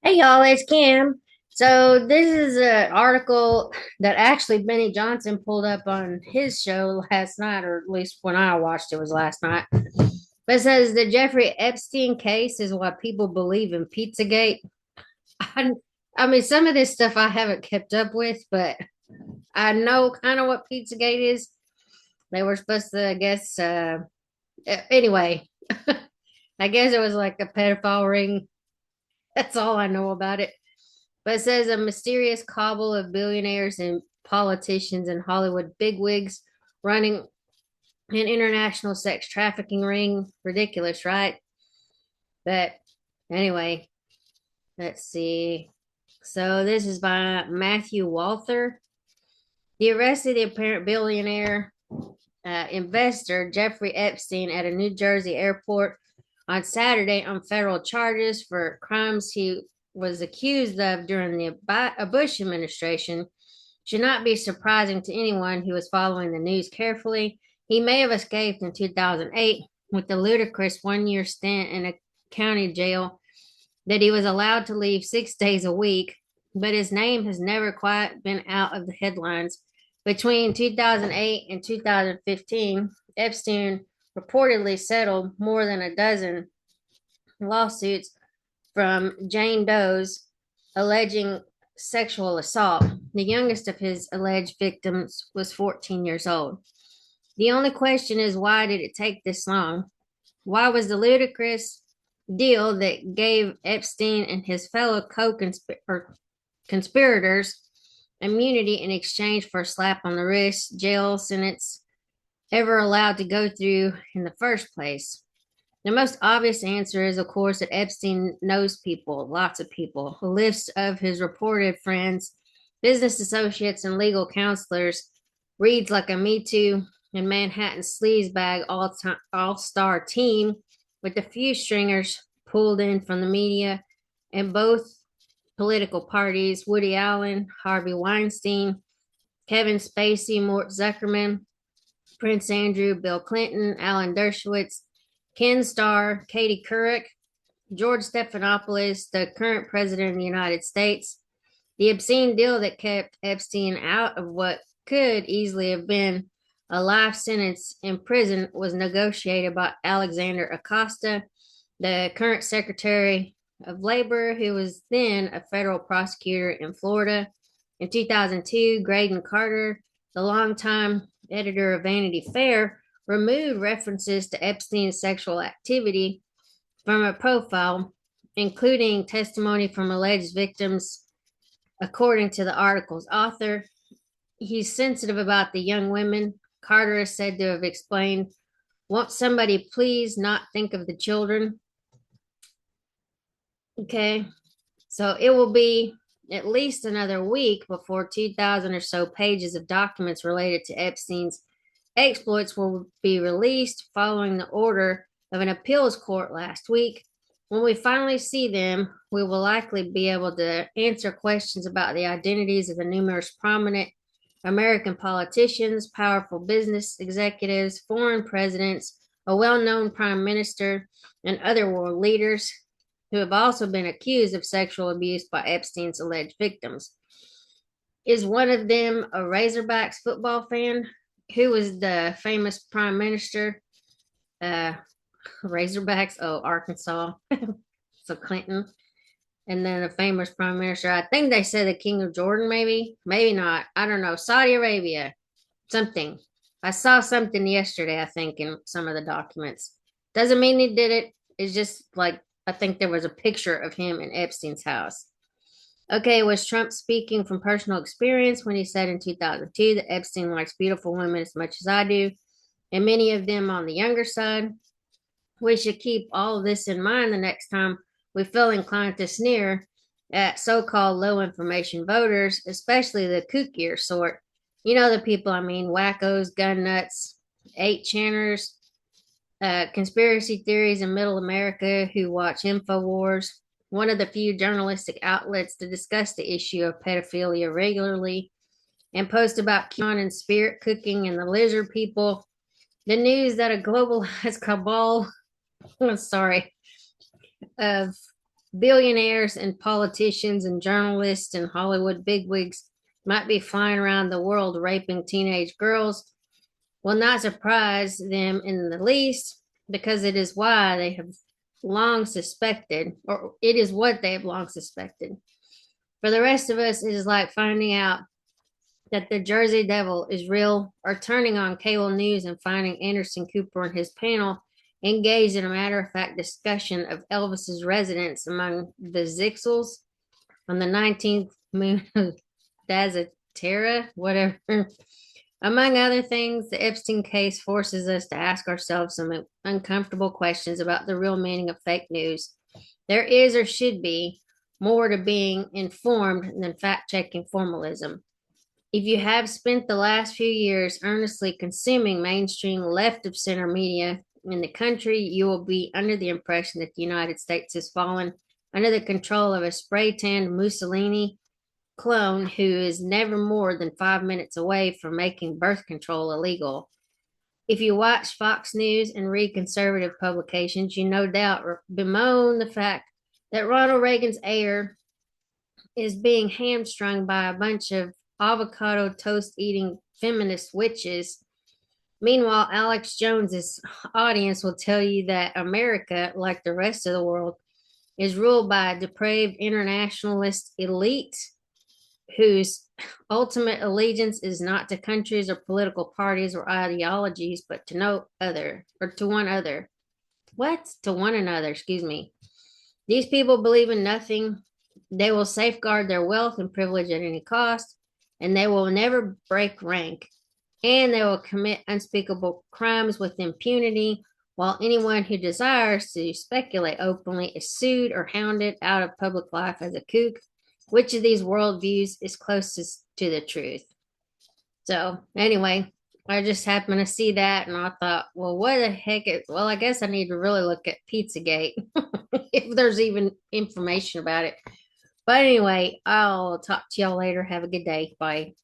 Hey y'all, it's Kim. So this is an article that actually Benny Johnson pulled up on his show last night, or at least when I watched it was last night. But it says the Jeffrey Epstein case is what people believe in PizzaGate. I, I mean, some of this stuff I haven't kept up with, but I know kind of what PizzaGate is. They were supposed to, I guess, anyway, I guess it was like a pedophile ring. That's all I know about it. But it says a mysterious cabal of billionaires and politicians and Hollywood bigwigs running an international sex trafficking ring. Ridiculous, right? But anyway, let's see. So this is by Matthew Walther. The arrest of the apparent billionaire investor Jeffrey Epstein at a New Jersey airport on Saturday on federal charges for crimes he was accused of during the Bush administration should not be surprising to anyone who was following the news carefully. He may have escaped in 2008 with the ludicrous 1 year stint in a county jail that he was allowed to leave 6 days a week, but his name has never quite been out of the headlines. Between 2008 and 2015, Epstein reportedly settled more than a dozen lawsuits from Jane Doe's alleging sexual assault. The youngest of his alleged victims was 14 years old. The only question is, why did it take this long? Why was the ludicrous deal that gave Epstein and his fellow conspirators immunity in exchange for a slap on the wrist, jail sentence, ever allowed to go through in the first place? The most obvious answer is, of course, that Epstein knows people, lots of people. A list of his reported friends, business associates, and legal counselors reads like a Me Too and Manhattan sleazebag all-star team with a few stringers pulled in from the media and both political parties: Woody Allen, Harvey Weinstein, Kevin Spacey, Mort Zuckerman, Prince Andrew, Bill Clinton, Alan Dershowitz, Ken Starr, Katie Couric, George Stephanopoulos, the current president of the United States. The obscene deal that kept Epstein out of what could easily have been a life sentence in prison was negotiated by Alexander Acosta, the current Secretary of Labor, who was then a federal prosecutor in Florida. In 2002, Graydon Carter, the longtime editor of Vanity Fair, removed references to Epstein's sexual activity from a profile, including testimony from alleged victims. According to the article's author, he's sensitive about the young women. Carter is said to have explained, "Won't somebody please not think of the children?" Okay, so it will be at least another week before 2,000 or so pages of documents related to Epstein's exploits will be released following the order of an appeals court last week. When we finally see them, we will likely be able to answer questions about the identities of the numerous prominent American politicians, powerful business executives, foreign presidents, a well known prime minister, and other world leaders who have also been accused of sexual abuse by Epstein's alleged victims. Is one of them a Razorbacks football fan? Who was the famous prime minister? Uh, Razorbacks, oh, Arkansas. So Clinton. And then the famous prime minister, I think they said the King of Jordan, maybe. Maybe not. I don't know. Saudi Arabia, something. I saw something yesterday, I think, in some of the documents. Doesn't mean he did it. It's just like, I think there was a picture of him in Epstein's house. Okay, was Trump speaking from personal experience when he said in 2002 that Epstein likes beautiful women as much as I do, and many of them on the younger side? We should keep all of this in mind the next time we feel inclined to sneer at so called low information voters, especially the kookier sort. You know the people I mean: wackos, gun nuts, 8chaners, conspiracy theories in middle America who watch InfoWars, one of the few journalistic outlets to discuss the issue of pedophilia regularly, and post about QAnon and spirit cooking and the lizard people. The news that a globalized cabal, sorry, of billionaires and politicians and journalists and Hollywood bigwigs might be flying around the world raping teenage girls will not surprise them in the least, because it is why they have long suspected, or it is what they have long suspected. For the rest of us, it is like finding out that the Jersey Devil is real, or turning on cable news and finding Anderson Cooper and his panel engaged in a matter of fact discussion of Elvis's residence among the Zixels on the 19th moon of Dazatera, whatever. Among other things, the Epstein case forces us to ask ourselves some uncomfortable questions about the real meaning of fake news. There is, or should be, more to being informed than fact checking formalism. If you have spent the last few years earnestly consuming mainstream left of center media in the country, you will be under the impression that the United States has fallen under the control of a spray tanned Mussolini clone who is never more than 5 minutes away from making birth control illegal. If you watch Fox News and read conservative publications, you no doubt bemoan the fact that Ronald Reagan's heir is being hamstrung by a bunch of avocado toast eating feminist witches. Meanwhile, Alex Jones's audience will tell you that America, like the rest of the world, is ruled by a depraved internationalist elite whose ultimate allegiance is not to countries or political parties or ideologies, but to no other, or to one other. What? To one another, excuse me. These people believe in nothing. They will safeguard their wealth and privilege at any cost, and they will never break rank. And they will commit unspeakable crimes with impunity, while anyone who desires to speculate openly is sued or hounded out of public life as a kook. Which of these worldviews is closest to the truth? So, anyway, I just happened to see that and I thought, well, what the heck? Well, I guess I need to really look at PizzaGate if there's even information about it. But anyway, I'll talk to y'all later. Have a good day. Bye.